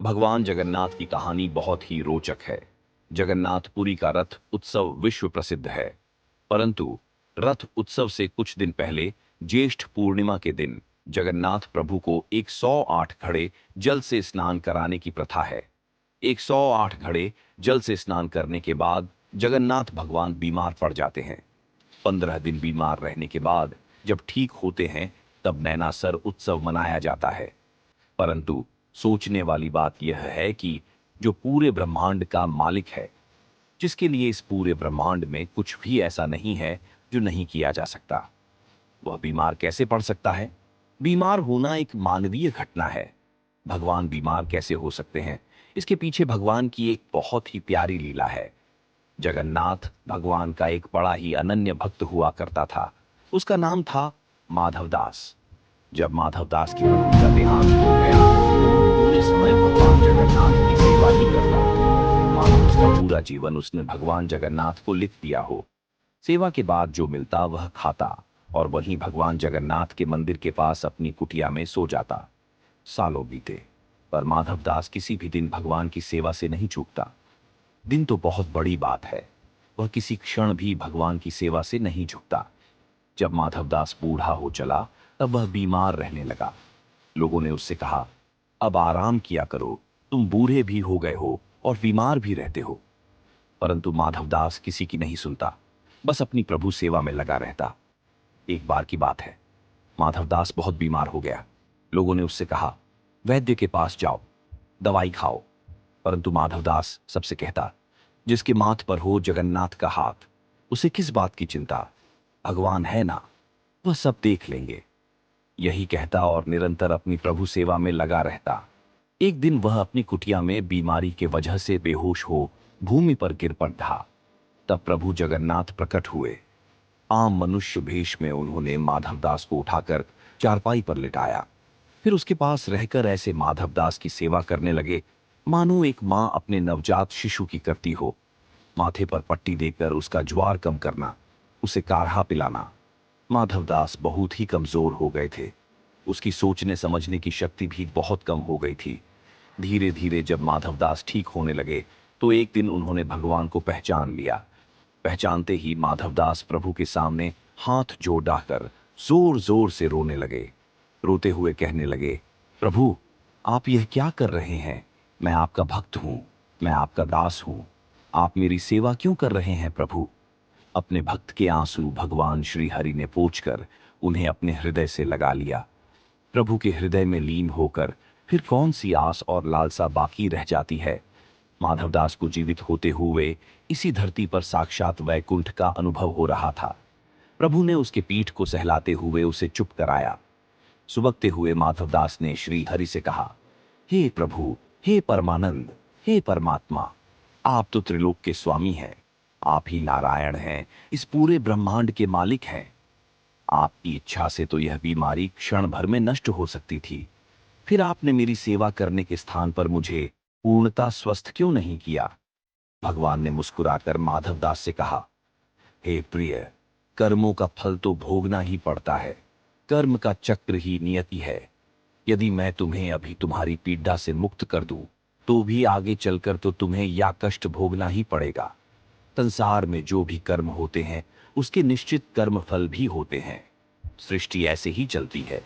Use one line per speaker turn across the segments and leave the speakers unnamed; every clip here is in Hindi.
भगवान जगन्नाथ की कहानी बहुत ही रोचक है। जगन्नाथपुरी का रथ उत्सव विश्व प्रसिद्ध है, परंतु रथ उत्सव से कुछ दिन पहले ज्येष्ठ पूर्णिमा के दिन जगन्नाथ प्रभु को 108 घड़े जल से स्नान कराने की प्रथा है। 108 घड़े जल से स्नान करने के बाद जगन्नाथ भगवान बीमार पड़ जाते हैं। 15 दिन बीमार रहने के बाद जब ठीक होते हैं, तब नैनासर उत्सव मनाया जाता है। परंतु सोचने वाली बात यह है कि जो पूरे ब्रह्मांड का मालिक है, जिसके लिए इस पूरे ब्रह्मांड में कुछ भी ऐसा नहीं है जो नहीं किया जा सकता, वह बीमार कैसे पड़ सकता है? बीमार होना एक मानवीय घटना है। भगवान बीमार कैसे हो सकते हैं? इसके पीछे भगवान की एक बहुत ही प्यारी लीला है। जगन्नाथ भगवान का एक बड़ा ही अनन्य भक्त हुआ करता था। उसका नाम था माधवदास। जब माधवदास की पत्नी का देहांत हो गया, पूरे समय भगवान जगन्नाथ की सेवा ही करता, मानो उसका पूरा जीवन उसने भगवान जगन्नाथ को लिख दिया हो। सेवा के बाद जो मिलता वह खाता और वहीं भगवान जगन्नाथ के मंदिर के पास अपनी कुटिया में सो जाता। सालों बीते, पर माधवदास किसी भी दिन भगवान की सेवा से नहीं चूकता। दिन तो बहुत बड़ी बात है, वह किसी क्षण भी भगवान की सेवा से नहीं झुकता। जब माधवदास बूढ़ा हो चला, तब वह बीमार रहने लगा। लोगों ने उससे कहा, अब आराम किया करो, तुम बूढ़े भी हो गए हो और बीमार भी रहते हो। परंतु माधवदास किसी की नहीं सुनता, बस अपनी प्रभु सेवा में लगा रहता। एक बार की बात है, माधवदास बहुत बीमार हो गया। लोगों ने उससे कहा, वैद्य के पास जाओ, दवाई खाओ। परंतु माधवदास सबसे कहता, जिसके माथ पर हो जगन्नाथ का हाथ, उसे किस बात की चिंता? भगवान है ना, वह सब देख लेंगे। यही कहता और निरंतर अपनी प्रभु सेवा में लगा रहता। एक दिन वह अपनी कुटिया में बीमारी के वजह से बेहोश हो भूमि पर गिर पड़ा। तब प्रभु जगन्नाथ प्रकट हुए। आम मनुष्य भेष में उन्होंने माधवदास को उठाकर चारपाई पर लिटाया। फिर उसके पास रहकर ऐसे माधवदास की सेवा करने लगे मानो एक माँ अपने नवजात शिशु की करती हो। माथे पर पट्टी देकर उसका ज्वार कम करना, उसे काढ़ा पिलाना। माधवदास बहुत ही कमजोर हो गए थे। उसकी सोचने समझने की शक्ति भी बहुत कम हो गई थी। धीरे धीरे जब माधवदास ठीक होने लगे, तो एक दिन उन्होंने भगवान को पहचान लिया। पहचानते ही माधवदास प्रभु के सामने हाथ जोड़ डाकर जोर जोर से रोने लगे। रोते हुए कहने लगे, प्रभु, आप यह क्या कर रहे हैं? मैं आपका भक्त हूं, मैं आपका दास हूं। आप मेरी सेवा क्यों कर रहे हैं प्रभु? अपने भक्त के आंसू भगवान श्री हरि ने पोंछकर उन्हें अपने हृदय से लगा लिया। प्रभु के हृदय में लीन होकर फिर कौन सी आस और लालसा बाकी रह जाती है? माधवदास को जीवित होते हुए इसी धरती पर साक्षात वैकुंठ का अनुभव हो रहा था। प्रभु ने उसके पीठ को सहलाते हुए उसे चुप कराया। सुबकते हुए माधवदास ने श्री हरि से कहा, हे प्रभु, हे परमानंद, हे परमात्मा, आप तो त्रिलोक के स्वामी हैं। आप ही नारायण हैं, इस पूरे ब्रह्मांड के मालिक हैं। आपकी इच्छा से तो यह बीमारी क्षण भर में नष्ट हो सकती थी। फिर आपने मेरी सेवा करने के स्थान पर मुझे पूर्णता स्वस्थ क्यों नहीं किया? भगवान ने मुस्कुराकर माधवदास से कहा, हे प्रिय, कर्मों का फल तो भोगना ही पड़ता है। कर्म का चक्र ही नियति है। यदि मैं तुम्हें अभी तुम्हारी पीड़ा से मुक्त कर दूं, तो भी आगे चलकर तो तुम्हें या कष्ट भोगना ही पड़ेगा। संसार में जो भी कर्म होते हैं, उसके निश्चित कर्म फल भी होते हैं। सृष्टि ऐसे ही चलती है।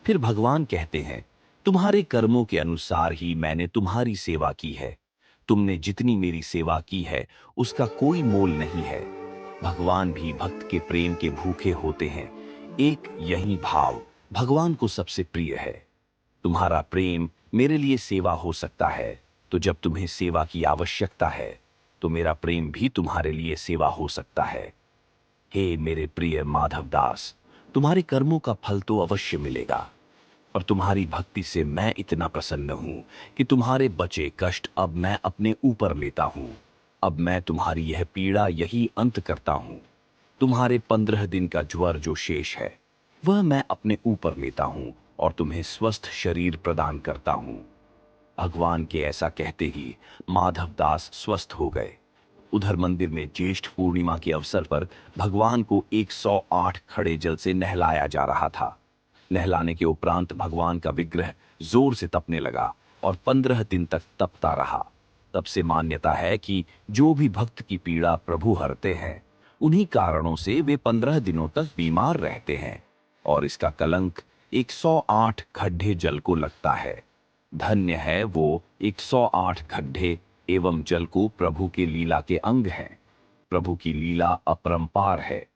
फिर भगवान कहते हैं, तुम्हारे कर्मों के अनुसार ही मैंने तुम्हारी सेवा की है। तुमने जितनी मेरी सेवा की है, उसका कोई मोल नहीं है। भगवान भी भक्त के प्रेम के भूखे होते हैं। एक यही भाव भगवान को सबसे प्रिय है। तुम्हारा प्रेम मेरे लिए सेवा हो सकता है, तो जब तुम्हें सेवा की आवश्यकता है, तो मेरा प्रेम भी तुम्हारे लिए सेवा हो सकता है। हे मेरे प्रिय माधवदास, तुम्हारे कर्मों का फल तो अवश्य मिलेगा, और तुम्हारी भक्ति से मैं इतना प्रसन्न हूं कि तुम्हारे बचे कष्ट अब मैं अपने ऊपर लेता हूं। अब मैं तुम्हारी यह पीड़ा यही अंत करता हूं। तुम्हारे 15 दिन का ज्वर जो शेष है, वह मैं अपने ऊपर लेता हूं और तुम्हें स्वस्थ शरीर प्रदान करता हूं। भगवान के ऐसा कहते ही माधवदास स्वस्थ हो गए। उधर मंदिर में ज्येष्ठ पूर्णिमा के अवसर पर भगवान को 108 खड़े जल से नहलाया जा रहा था। नहलाने के उपरांत भगवान का विग्रह जोर से तपने लगा और 15 दिन तक तपता रहा। तब से मान्यता है कि जो भी भक्त की पीड़ा प्रभु हरते हैं, उन्हीं कारणों से वे 15 दिनों तक बीमार रहते हैं और इसका कलंक 108 खड्डे जल को लगता है। धन्य है वो 108 खड्डे एवं जल को प्रभु के लीला के अंग हैं। प्रभु की लीला अपरंपार है।